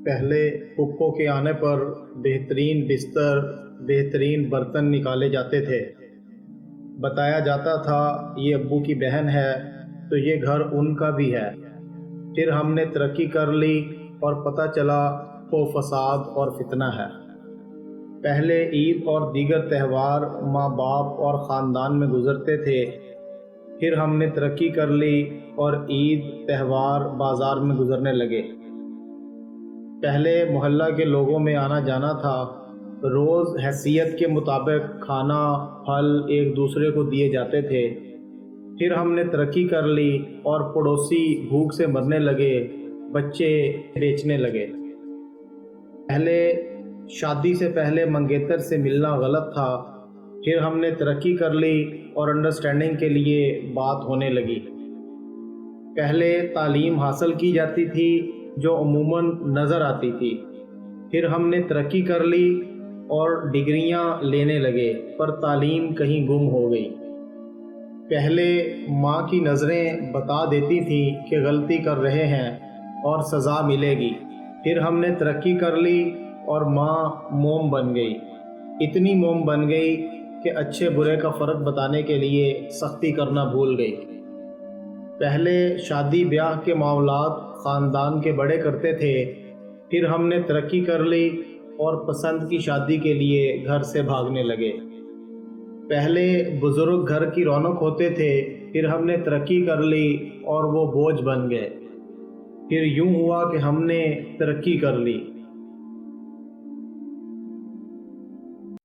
پہلے پھپھو کے آنے پر بہترین بستر، بہترین برتن نکالے جاتے تھے۔ بتایا جاتا تھا یہ ابو کی بہن ہے تو یہ گھر ان کا بھی ہے۔ پھر ہم نے ترقی کر لی اور پتہ چلا وہ فساد اور فتنہ ہے۔ پہلے عید اور دیگر تہوار ماں باپ اور خاندان میں گزرتے تھے، پھر ہم نے ترقی کر لی اور عید تہوار بازار میں گزرنے لگے۔ پہلے محلہ کے لوگوں میں آنا جانا تھا، روز حیثیت کے مطابق کھانا پھل ایک دوسرے کو دیے جاتے تھے۔ پھر ہم نے ترقی کر لی اور پڑوسی بھوک سے مرنے لگے، بچے بیچنے لگے۔ پہلے شادی سے پہلے منگیتر سے ملنا غلط تھا، پھر ہم نے ترقی کر لی اور انڈرسٹینڈنگ کے لیے بات ہونے لگی۔ پہلے تعلیم حاصل کی جاتی تھی جو عموماً نظر آتی تھی، پھر ہم نے ترقی کر لی اور ڈگریاں لینے لگے پر تعلیم کہیں گم ہو گئی۔ پہلے ماں کی نظریں بتا دیتی تھیں کہ غلطی کر رہے ہیں اور سزا ملے گی، پھر ہم نے ترقی کر لی اور ماں موم بن گئی، اتنی موم بن گئی کہ اچھے برے کا فرق بتانے کے لیے سختی کرنا بھول گئی۔ پہلے شادی بیاہ کے معاملات خاندان کے بڑے کرتے تھے، پھر ہم نے ترقی کر لی اور پسند کی شادی کے لیے گھر سے بھاگنے لگے۔ پہلے بزرگ گھر کی رونق ہوتے تھے، پھر ہم نے ترقی کر لی اور وہ بوجھ بن گئے۔ پھر یوں ہوا کہ ہم نے ترقی کر لی